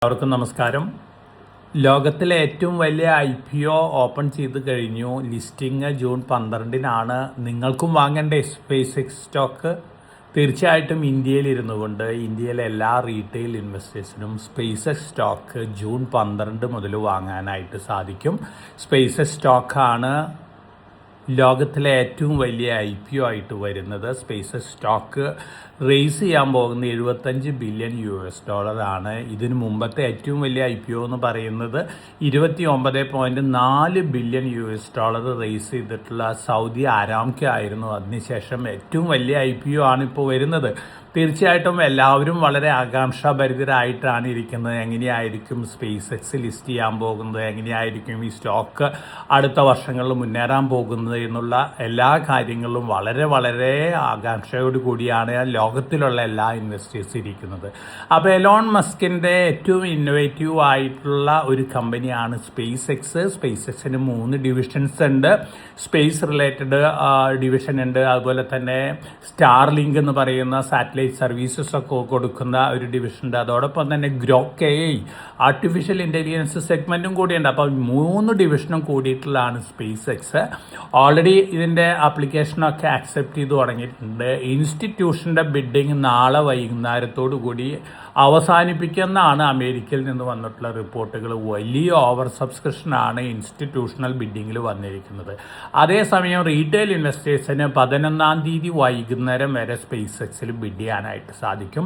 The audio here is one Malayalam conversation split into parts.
എല്ലാവർക്കും നമസ്കാരം. ലോകത്തിലെ ഏറ്റവും വലിയ IPO ഓപ്പൺ ചെയ്ത് കഴിഞ്ഞു. ലിസ്റ്റിംഗ് ജൂൺ 12-നാണ്. നിങ്ങൾക്കും വാങ്ങേണ്ട സ്പേസ് എക്സ് സ്റ്റോക്ക്. തീർച്ചയായിട്ടും ഇന്ത്യയിൽ ഇരുന്നു കൊണ്ട് ഇന്ത്യയിലെ എല്ലാ റീറ്റെയിൽ ഇൻവെസ്റ്റേഴ്സിനും സ്പേസ് എക്സ് സ്റ്റോക്ക് ജൂൺ 12 മുതൽ വാങ്ങാനായിട്ട് സാധിക്കും. സ്പേസ് എക്സ് സ്റ്റോക്കാണ് ലോകത്തിലെ ഏറ്റവും വലിയ IPO ആയിട്ട് വരുന്നത്. സ്പേസ് എക്സ് സ്റ്റോക്ക് റേസ് ചെയ്യാൻ പോകുന്ന $75 ബില്യൺ ആണ്. ഇതിനു മുമ്പത്തെ ഏറ്റവും വലിയ IPO എന്ന് പറയുന്നത് $29.4 ബില്യൺ റേസ് ചെയ്തിട്ടുള്ള സൗദി ആരാംകോ ആയിരുന്നു. അതിനുശേഷം ഏറ്റവും വലിയ IPO ആണ് ഇപ്പോൾ വരുന്നത്. തീർച്ചയായിട്ടും എല്ലാവരും വളരെ ആകാംക്ഷാഭരിതരായിട്ടാണ് ഇരിക്കുന്നത്. എങ്ങനെയായിരിക്കും സ്പേസ് എക്സ് ലിസ്റ്റ് ചെയ്യാൻ പോകുന്നത്, എങ്ങനെയായിരിക്കും ഈ സ്റ്റോക്ക് അടുത്ത വർഷങ്ങളിൽ മുന്നേറാൻ പോകുന്നത് എന്നുള്ള എല്ലാ കാര്യങ്ങളും വളരെ വളരെ ആകാംക്ഷയോട് കൂടിയാണ് ലോകത്തിലുള്ള എല്ലാ ഇൻവെസ്റ്റേഴ്സ് ഇരിക്കുന്നത്. അപ്പോൾ എലോൺ മസ്കിൻ്റെ ഏറ്റവും ഇന്നോവേറ്റീവ് ആയിട്ടുള്ള ഒരു കമ്പനിയാണ് സ്പേസ് എക്സ്. സ്പേസ് എക്സിന് 3 ഡിവിഷൻസ് ഉണ്ട്. സ്പേസ് റിലേറ്റഡ് ഡിവിഷൻ ഉണ്ട്, അതുപോലെ തന്നെ സ്റ്റാർലിങ്ക് എന്ന് പറയുന്ന സാറ്റലൈറ്റ് സർവീസസ് ഒക്കെ കൊടുക്കുന്ന ഒരു ഡിവിഷൻ ഉണ്ട്. അതോടൊപ്പം തന്നെ ഗ്രോക്ക് AI ആർട്ടിഫിഷ്യൽ ഇൻ്റലിജൻസ് സെഗ്മെൻറ്റും കൂടിയുണ്ട്. അപ്പോൾ 3 ഡിവിഷനും കൂടിയിട്ടുള്ളതാണ് സ്പേസ് എക്സ്. ഓൾറെഡി ഇതിൻ്റെ ആപ്ലിക്കേഷനൊക്കെ ആക്സെപ്റ്റ് ചെയ്ത് തുടങ്ങിയിട്ടുണ്ട്. ഇൻസ്റ്റിറ്റ്യൂഷൻ്റെ ബിഡിങ് നാളെ വൈകുന്നേരത്തോടു കൂടി അവസാനിപ്പിക്കുന്നതാണ് അമേരിക്കയിൽ നിന്ന് വന്നിട്ടുള്ള റിപ്പോർട്ടുകൾ. വലിയ ഓവർ സബ്സ്ക്രിപ്ഷനാണ് ഇൻസ്റ്റിറ്റ്യൂഷണൽ ബിഡിങ്ങിൽ വന്നിരിക്കുന്നത്. അതേസമയം റീറ്റെയിൽ ഇൻവെസ്റ്റേഴ്സിന് 11-ാം തീയതി വൈകുന്നേരം വരെ സ്പേസ് എക്സിൽ ബിഡ് ചെയ്യാനായിട്ട് സാധിക്കും.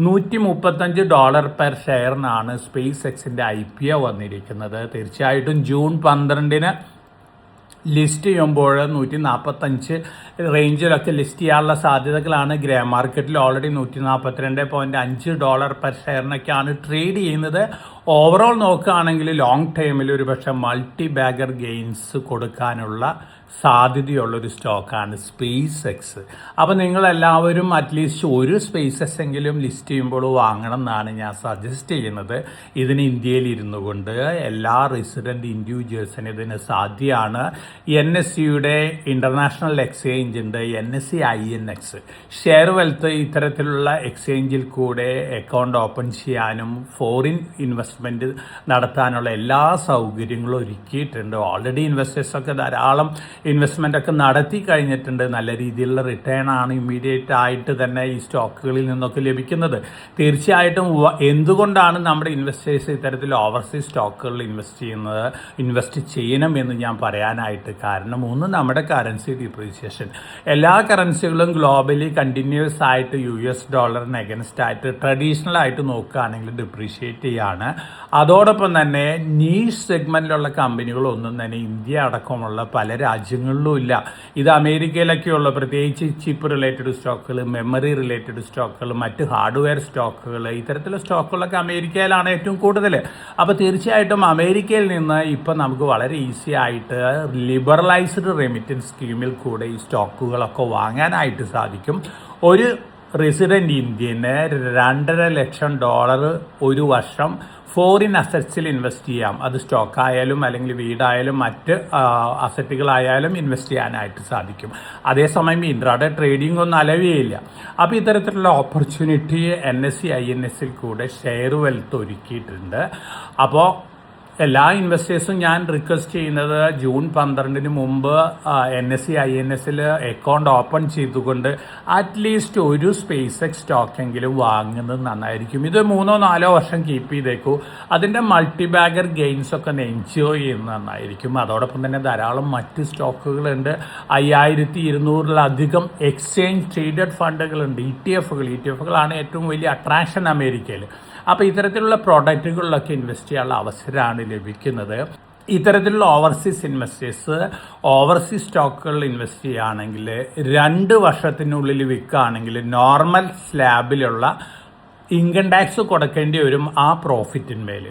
$135 പെർ ഷെയറിനാണ് സ്പേസ് എക്സിൻ്റെ IPO വന്നിരിക്കുന്നത്. തീർച്ചയായിട്ടും ജൂൺ 12-ന് ലിസ്റ്റ് ചെയ്യുമ്പോൾ 145 റേഞ്ചിലൊക്കെ ലിസ്റ്റ് ചെയ്യാനുള്ള സാധ്യതകളാണ്. ഗ്രേ മാർക്കറ്റിൽ ഓൾറെഡി $142.5 പെർ ഷെയറിനൊക്കെയാണ് ട്രേഡ് ചെയ്യുന്നത്. ഓവറോൾ നോക്കുകയാണെങ്കിൽ ലോങ് ടൈമിൽ ഒരു പക്ഷേ മൾട്ടി ബാഗർ ഗെയിൻസ് കൊടുക്കാനുള്ള സാധ്യതയുള്ളൊരു സ്റ്റോക്കാണ് സ്പേസ് എക്സ്. അപ്പോൾ നിങ്ങളെല്ലാവരും അറ്റ്ലീസ്റ്റ് ഒരു സ്പേസ് എക്സ് എങ്കിലും ലിസ്റ്റ് ചെയ്യുമ്പോൾ വാങ്ങണം എന്നാണ് ഞാൻ സജസ്റ്റ് ചെയ്യുന്നത്. ഇതിന് ഇന്ത്യയിൽ ഇരുന്നു കൊണ്ട് എല്ലാ റെസിഡൻറ്റ് ഇൻഡിവിജ്വൽസിനും ഇതിന് സാധ്യമാണ്. NSEയുടെ ഇൻ്റർനാഷണൽ എക്സ്ചേഞ്ച് ഉണ്ട്, NSE INX. ഷെയർ വെൽത്ത് ഇത്തരത്തിലുള്ള എക്സ്ചേഞ്ചിൽ കൂടെ അക്കൗണ്ട് ഓപ്പൺ ചെയ്യാനും ഫോറിൻ ഇൻവെസ്റ്റ്മെൻറ്റ് നടത്താനുള്ള എല്ലാ സൗകര്യങ്ങളും ഒരുക്കിയിട്ടുണ്ട്. ഓൾറെഡി ഇൻവെസ്റ്റേഴ്സൊക്കെ ധാരാളം ഇൻവെസ്റ്റ്മെൻ്റ് ഒക്കെ നടത്തി കഴിഞ്ഞിട്ടുണ്ട്. നല്ല രീതിയിലുള്ള റിട്ടേൺ ആണ് ഇമ്മീഡിയറ്റ് ആയിട്ട് തന്നെ ഈ സ്റ്റോക്കുകളിൽ നിന്നൊക്കെ ലഭിക്കുന്നത്. തീർച്ചയായിട്ടും എന്തുകൊണ്ടാണ് നമ്മുടെ ഇൻവെസ്റ്റേഴ്സ് ഇത്തരത്തിൽ ഓവർസീസ് സ്റ്റോക്കുകളിൽ ഇൻവെസ്റ്റ് ചെയ്യണമെന്ന് ഞാൻ പറയാനായിട്ട് കാരണം, ഒന്ന്, നമ്മുടെ കറൻസി ഡിപ്രീസിയേഷൻ. എല്ലാ കറൻസികളും ഗ്ലോബലി കണ്ടിന്യൂസ് ആയിട്ട് US ഡോളറിന് അഗൻസ്റ്റ് ആയിട്ട് ട്രഡീഷണൽ ആയിട്ട് നോക്കുകയാണെങ്കിൽ ഡിപ്രീഷിയേറ്റ് ചെയ്യാണ്. അതോടൊപ്പം തന്നെ നീഷ് സെഗ്മെൻറ്റിലുള്ള കമ്പനികളൊന്നും തന്നെ ഇന്ത്യ അടക്കമുള്ള പല രാജ്യങ്ങളിലും ഇല്ല. ഇത് അമേരിക്കയിലൊക്കെയുള്ള പ്രത്യേകിച്ച് ചിപ്പ് റിലേറ്റഡ് സ്റ്റോക്കുകൾ, മെമ്മറി റിലേറ്റഡ് സ്റ്റോക്കുകൾ, മറ്റ് ഹാർഡ്വെയർ സ്റ്റോക്കുകൾ, ഇത്തരത്തിലുള്ള സ്റ്റോക്കുകളൊക്കെ അമേരിക്കയിലാണ് ഏറ്റവും കൂടുതൽ. അപ്പോൾ തീർച്ചയായിട്ടും അമേരിക്കയിൽ നിന്ന് ഇപ്പം നമുക്ക് വളരെ ഈസി ആയിട്ട് ലിബറലൈസ്ഡ് റെമിറ്റൻസ് സ്കീമിൽ കൂടെ ഈ സ്റ്റോക്കുകളൊക്കെ വാങ്ങാനായിട്ട് സാധിക്കും. ഒരു റെസിഡൻറ്റ് ഇന്ത്യന് $2.5 ലക്ഷം ഒരു വർഷം ഫോറിൻ അസറ്റ്സിൽ ഇൻവെസ്റ്റ് ചെയ്യാം. അത് സ്റ്റോക്കായാലും അല്ലെങ്കിൽ വീടായാലും മറ്റ് അസറ്റുകളായാലും ഇൻവെസ്റ്റ് ചെയ്യാനായിട്ട് സാധിക്കും. അതേസമയം ഇൻട്രാഡേ ട്രേഡിംഗ് ഒന്നും അലവിയില്ല. അപ്പോൾ ഇത്തരത്തിലുള്ള ഓപ്പർച്യൂണിറ്റി NSE INSൽ കൂടെ ഷെയർ വെൽത്ത് ഒരുക്കിയിട്ടുണ്ട്. അപ്പോൾ എല്ലാ ഇൻവെസ്റ്റേഴ്സും ഞാൻ റിക്വസ്റ്റ് ചെയ്യുന്നത് ജൂൺ 12-ന് മുമ്പ് NSE INSൽ അക്കൗണ്ട് ഓപ്പൺ ചെയ്തുകൊണ്ട് അറ്റ്ലീസ്റ്റ് ഒരു സ്പേസ് എക്സ് സ്റ്റോക്കെങ്കിലും വാങ്ങുന്നത് നന്നായിരിക്കും. ഇത് 3-4 വർഷം കീപ്പ് ചെയ്തേക്കൂ. അതിൻ്റെ മൾട്ടി ബാഗർ ഗെയിൻസ് ഒക്കെ എൻജോയ് ചെയ്യുന്നത് നന്നായിരിക്കും. അതോടൊപ്പം തന്നെ ധാരാളം മറ്റ് സ്റ്റോക്കുകളുണ്ട്. 5200-ലധികം എക്സ്ചേഞ്ച് ട്രേഡഡ് ഫണ്ടുകളുണ്ട്. ETFകളാണ് ഏറ്റവും വലിയ അട്രാക്ഷൻ അമേരിക്കയിൽ. അപ്പോൾ ഇത്തരത്തിലുള്ള പ്രോഡക്റ്റുകളിലൊക്കെ ഇൻവെസ്റ്റ് ചെയ്യാനുള്ള അവസരമാണ് ലഭിക്കുന്നത്. ഇത്തരത്തിലുള്ള ഓവർസീസ് ഇൻവെസ്റ്റേഴ്സ് ഓവർസീസ് സ്റ്റോക്കുകളിൽ ഇൻവെസ്റ്റ് ചെയ്യുകയാണെങ്കിൽ 2 വർഷത്തിനുള്ളിൽ വിൽക്കുകയാണെങ്കിൽ നോർമൽ സ്ലാബിലുള്ള ഇൻകം ടാക്സ് കൊടുക്കേണ്ടി വരും ആ പ്രോഫിറ്റിന്മേൽ.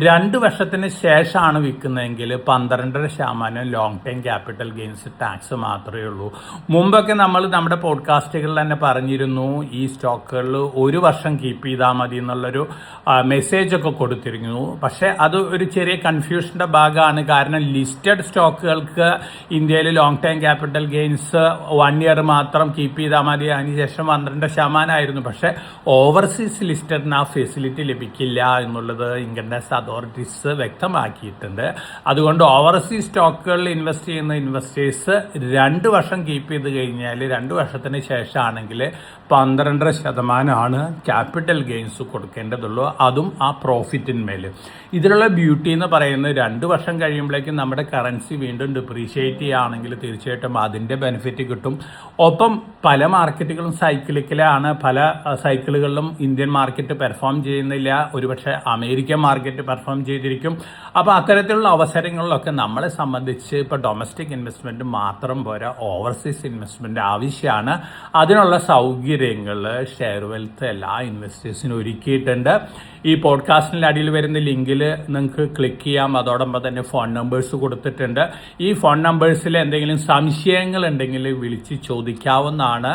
2 വർഷത്തിന് ശേഷമാണ് വിൽക്കുന്നതെങ്കിൽ 12% long time capital gains tax മാത്രമേ ഉള്ളൂ. മുമ്പൊക്കെ നമ്മൾ നമ്മുടെ പോഡ്കാസ്റ്റുകളിൽ തന്നെ പറഞ്ഞിരുന്നു ഈ സ്റ്റോക്കുകളിൽ 1 വർഷം കീപ്പ് ചെയ്താൽ മതി എന്നുള്ളൊരു മെസ്സേജൊക്കെ കൊടുത്തിരുന്നു. പക്ഷേ അത് ഒരു ചെറിയ കൺഫ്യൂഷൻ്റെ ഭാഗമാണ്. കാരണം ലിസ്റ്റഡ് സ്റ്റോക്കുകൾക്ക് ഇന്ത്യയിൽ long time capital gains 1 year മാത്രം കീപ്പ് ചെയ്താൽ മതി, അതിനുശേഷം 12% ആയിരുന്നു. പക്ഷേ ഓവർസീസ് ഓവർസീസ് ലിസ്റ്റഡിന് ആ ഫെസിലിറ്റി ലഭിക്കില്ല എന്നുള്ളത് ഇൻകം ടാക്സ് അതോറിറ്റീസ് വ്യക്തമാക്കിയിട്ടുണ്ട്. അതുകൊണ്ട് ഓവർസീസ് സ്റ്റോക്കുകളിൽ ഇൻവെസ്റ്റ് ചെയ്യുന്ന ഇൻവെസ്റ്റേഴ്സ് 2 വർഷം കീപ്പ് ചെയ്ത് കഴിഞ്ഞാൽ 2 വർഷത്തിന് ശേഷമാണെങ്കിൽ 12% ക്യാപിറ്റൽ ഗെയിൻസ് കൊടുക്കേണ്ടതുള്ളൂ, അതും ആ പ്രോഫിറ്റിന്മേൽ. ഇതിലുള്ള ബ്യൂട്ടി എന്ന് പറയുന്നത് 2 വർഷം കഴിയുമ്പോഴേക്കും നമ്മുടെ കറൻസി വീണ്ടും ഡിപ്രീഷിയേറ്റ് ചെയ്യുകയാണെങ്കിൽ തീർച്ചയായിട്ടും അതിൻ്റെ ബെനിഫിറ്റ് കിട്ടും. ഒപ്പം പല മാർക്കറ്റുകളും സൈക്കിളിക്കലാണ്, പല സൈക്കിളുകളിലും ഇന്ത്യൻ മാർക്കറ്റ് പെർഫോം ചെയ്യുന്നില്ല, ഒരുപക്ഷെ അമേരിക്കൻ മാർക്കറ്റ് പെർഫോം ചെയ്തിരിക്കും. അപ്പോൾ അത്തരത്തിലുള്ള അവസരങ്ങളിലൊക്കെ നമ്മളെ സംബന്ധിച്ച് ഇപ്പോൾ ഡൊമസ്റ്റിക് ഇൻവെസ്റ്റ്മെൻറ്റ് മാത്രം പോരാ, ഓവർസീസ് ഇൻവെസ്റ്റ്മെൻറ്റ് ആവശ്യമാണ്. അതിനുള്ള സൗകര്യങ്ങൾ ഷെയർ വെൽത്ത് എല്ലാ ഇൻവെസ്റ്റേഴ്സിനും ഒരുക്കിയിട്ടുണ്ട്. ഈ പോഡ്കാസ്റ്റിൻ്റെ അടിയിൽ വരുന്ന ലിങ്കിൽ നിങ്ങൾക്ക് ക്ലിക്ക് ചെയ്യാം. അതോടൊപ്പം തന്നെ ഫോൺ നമ്പേഴ്സ് കൊടുത്തിട്ടുണ്ട്. ഈ ഫോൺ നമ്പേഴ്സിൽ എന്തെങ്കിലും സംശയങ്ങൾ ഉണ്ടെങ്കിൽ വിളിച്ച് ചോദിക്കാവുന്നതാണ്.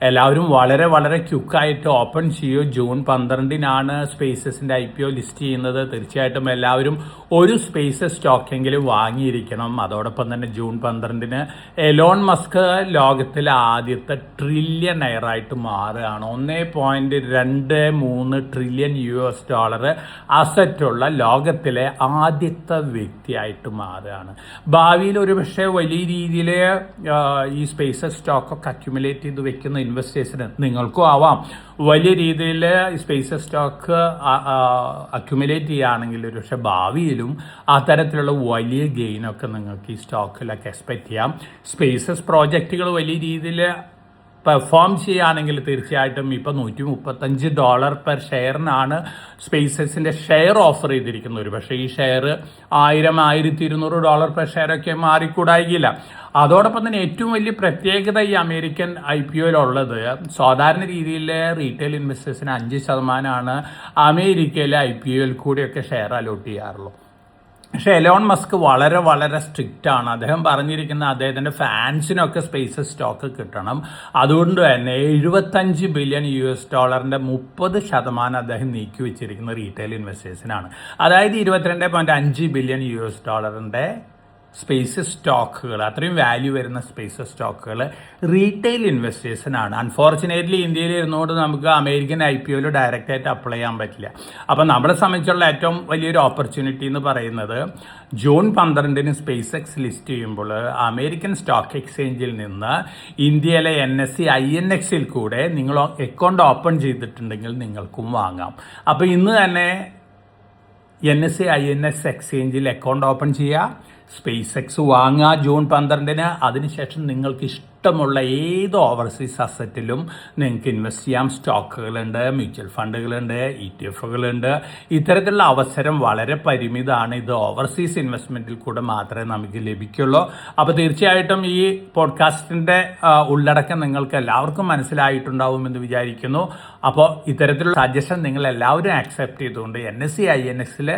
എല്ലാവരും വളരെ വളരെ ക്വിക്കായിട്ട് ഓപ്പൺ ചെയ്യൂ. ജൂൺ 12-നാണ് സ്പേസസിൻ്റെ IPO ലിസ്റ്റ് ചെയ്യുന്നത്. തീർച്ചയായിട്ടും എല്ലാവരും ഒരു സ്പേസസ് സ്റ്റോക്കെങ്കിലും വാങ്ങിയിരിക്കണം. അതോടൊപ്പം തന്നെ ജൂൺ 12-ന് എലോൺ മസ്ക് ലോകത്തിലെ ആദ്യത്തെ ട്രില്യണയറായിട്ട് മാറുകയാണ്. 1.23 ട്രില്യൺ US$ അസറ്റുള്ള ലോകത്തിലെ ആദ്യത്തെ വ്യക്തിയായിട്ട് മാറുകയാണ്. ഭാവിയിൽ ഒരുപക്ഷെ വലിയ രീതിയിൽ ഈ സ്പേസസ് സ്റ്റോക്കൊക്കെ അക്യുമുലേറ്റ് ചെയ്ത് വെക്കുന്ന ഇൻവെസ്റ്റേഴ്സിന് നിങ്ങൾക്കും ആവാം. വലിയ രീതിയിൽ സ്പേസസ് സ്റ്റോക്ക് അക്യുമുലേറ്റ് ചെയ്യുകയാണെങ്കിൽ ഒരുപക്ഷെ ഭാവിയിലും അത്തരത്തിലുള്ള വലിയ ഗെയിനൊക്കെ നിങ്ങൾക്ക് ഈ സ്റ്റോക്കിലൊക്കെ എക്സ്പെക്ട് ചെയ്യാം. സ്പേസസ് പ്രോജക്റ്റുകൾ വലിയ രീതിയിൽ പെർഫോം ചെയ്യുകയാണെങ്കിൽ തീർച്ചയായിട്ടും ഇപ്പോൾ $135 പെർ ഷെയറിനാണ് സ്പേസസിൻ്റെ ഷെയർ ഓഫർ ചെയ്തിരിക്കുന്നത്. ഒരു പക്ഷേ ഈ ഷെയർ $1,000-1,200 പെർ ഷെയറൊക്കെ മാറിക്കൂടായില്ല. അതോടൊപ്പം തന്നെ ഏറ്റവും വലിയ പ്രത്യേകത ഈ അമേരിക്കൻ IPOയിലുള്ളത്, സാധാരണ രീതിയിൽ റീറ്റെയിൽ ഇൻവെസ്റ്റേഴ്സിന് 5% അമേരിക്കയിലെ IPOയിൽ കൂടിയൊക്കെ ഷെയർ അലോട്ട് ചെയ്യാറുള്ളൂ. പക്ഷേ എലോൺ മസ്ക് വളരെ വളരെ സ്ട്രിക്റ്റ് ആണ്. അദ്ദേഹം പറഞ്ഞിരിക്കുന്ന അദ്ദേഹത്തിൻ്റെ ഫാൻസിനൊക്കെ സ്പേസസ് സ്റ്റോക്ക് കിട്ടണം. അതുകൊണ്ട് തന്നെ $75 ബില്യൺ US$ 30% അദ്ദേഹം നീക്കി വെച്ചിരിക്കുന്ന റീറ്റെയിൽ ഇൻവെസ്റ്റേഴ്സിനാണ്. അതായത് $22.5 ബില്യൺ US$ സ്പേസസ് സ്റ്റോക്കുകൾ, അത്രയും വാല്യൂ വരുന്ന സ്പേസസ് സ്റ്റോക്കുകൾ റീറ്റെയിൽ ഇൻവെസ്റ്റേഴ്സിനാണ്. അൺഫോർച്ചുനേറ്റ്ലി ഇന്ത്യയിൽ ഇരുന്നുകൊണ്ട് നമുക്ക് അമേരിക്കൻ IPOയിൽ ഡയറക്റ്റായിട്ട് അപ്ലൈ ചെയ്യാൻ പറ്റില്ല. അപ്പം നമ്മളെ സംബന്ധിച്ചുള്ള ഏറ്റവും വലിയൊരു ഓപ്പർച്യൂണിറ്റി എന്ന് പറയുന്നത് ജൂൺ 12-ന് SpaceX ലിസ്റ്റ് ചെയ്യുമ്പോൾ അമേരിക്കൻ സ്റ്റോക്ക് എക്സ്ചേഞ്ചിൽ നിന്ന് ഇന്ത്യയിലെ NSE INX-ൽ കൂടെ നിങ്ങൾ അക്കൗണ്ട് ഓപ്പൺ ചെയ്തിട്ടുണ്ടെങ്കിൽ നിങ്ങൾക്കും വാങ്ങാം. അപ്പോൾ ഇന്ന് തന്നെ NSE INX എക്സ്ചേഞ്ചിൽ അക്കൗണ്ട് ഓപ്പൺ ചെയ്യുക, SpaceX വാങ്ങുക ജൂൺ 12-ന്. അതിനുശേഷം നിങ്ങൾക്ക് ഇഷ്ടമുള്ള ഏത് ഓവർസീസ് അസറ്റിലും നിങ്ങൾക്ക് ഇൻവെസ്റ്റ് ചെയ്യാം. സ്റ്റോക്കുകളുണ്ട്, മ്യൂച്വൽ ഫണ്ടുകളുണ്ട്, ETF-കളുണ്ട്. ഇത്തരത്തിലുള്ള അവസരം വളരെ പരിമിതമാണ്. ഇത് ഓവർസീസ് ഇൻവെസ്റ്റ്മെൻറ്റിൽ കൂടെ മാത്രമേ നമുക്ക് ലഭിക്കുള്ളൂ. അപ്പോൾ തീർച്ചയായിട്ടും ഈ പോഡ്കാസ്റ്റിൻ്റെ ഉള്ളടക്കം നിങ്ങൾക്ക് എല്ലാവർക്കും മനസ്സിലായിട്ടുണ്ടാവുമെന്ന് വിചാരിക്കുന്നു. അപ്പോൾ ഇത്തരത്തിലുള്ള സജഷൻ നിങ്ങൾ എല്ലാവരും ആക്സെപ്റ്റ് ചെയ്തുകൊണ്ട് NSE INX-ൽ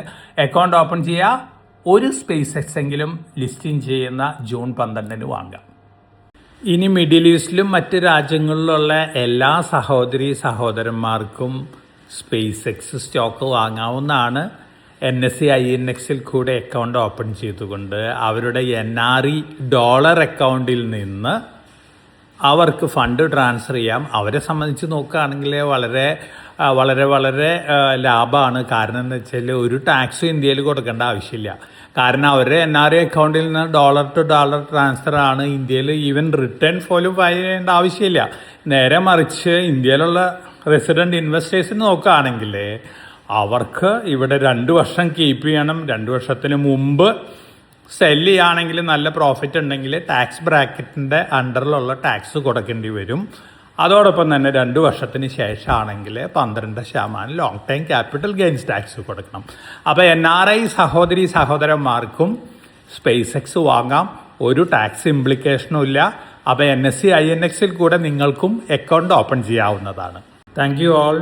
അക്കൗണ്ട് ഓപ്പൺ ചെയ്യുക. ഒരു SpaceX എങ്കിലും ലിസ്റ്റിംഗ് ചെയ്യുന്ന ജൂൺ 12-ന് വാങ്ങാം. ഇനി മിഡിൽ ഈസ്റ്റിലും മറ്റ് രാജ്യങ്ങളിലുള്ള എല്ലാ സഹോദരി സഹോദരന്മാർക്കും SpaceX സ്റ്റോക്ക് വാങ്ങാവുന്നതാണ്. NSE INX-ൽ കൂടെ അക്കൗണ്ട് ഓപ്പൺ ചെയ്തുകൊണ്ട് അവരുടെ NRE ഡോളർ അക്കൗണ്ടിൽ നിന്ന് അവർക്ക് ഫണ്ട് ട്രാൻസ്ഫർ ചെയ്യാം. അവരെ സംബന്ധിച്ച് നോക്കുകയാണെങ്കിൽ വളരെ വളരെ വളരെ ലാഭമാണ്. കാരണം എന്ന് വെച്ചാൽ ഒരു ടാക്സ് ഇന്ത്യയിൽ കൊടുക്കേണ്ട ആവശ്യമില്ല. കാരണം അവരുടെ NRE അക്കൗണ്ടിൽ നിന്ന് ഡോളർ ടു ഡോളർ ട്രാൻസ്ഫർ ആണ്. ഇന്ത്യയിൽ ഈവൻ റിട്ടേൺ പോലും ഫയൽ ചെയ്യേണ്ട ആവശ്യമില്ല. നേരെ മറിച്ച് ഇന്ത്യയിലുള്ള റെസിഡൻറ്റ് ഇൻവെസ്റ്റേഴ്സിന് നോക്കുകയാണെങ്കിൽ അവർക്ക് ഇവിടെ 2 വർഷം കീപ്പ് ചെയ്യണം. 2 വർഷത്തിന് മുമ്പ് സെല്ല് ചെയ്യുകയാണെങ്കിൽ നല്ല പ്രോഫിറ്റ് ഉണ്ടെങ്കിൽ ടാക്സ് ബ്രാക്കറ്റിൻ്റെ അണ്ടറിലുള്ള ടാക്സ് കൊടുക്കേണ്ടി വരും. അതോടൊപ്പം തന്നെ 2 വർഷത്തിന് ശേഷമാണെങ്കിൽ 12% long time capital gains tax കൊടുക്കണം. അപ്പോൾ NRI സഹോദരി സഹോദരന്മാർക്കും SpaceX വാങ്ങാം, ഒരു ടാക്സ് ഇംപ്ലിക്കേഷനും ഇല്ല. അപ്പോൾ NSE INX-ൽ കൂടെ നിങ്ങൾക്കും അക്കൗണ്ട് ഓപ്പൺ ചെയ്യാവുന്നതാണ്. Thank you all.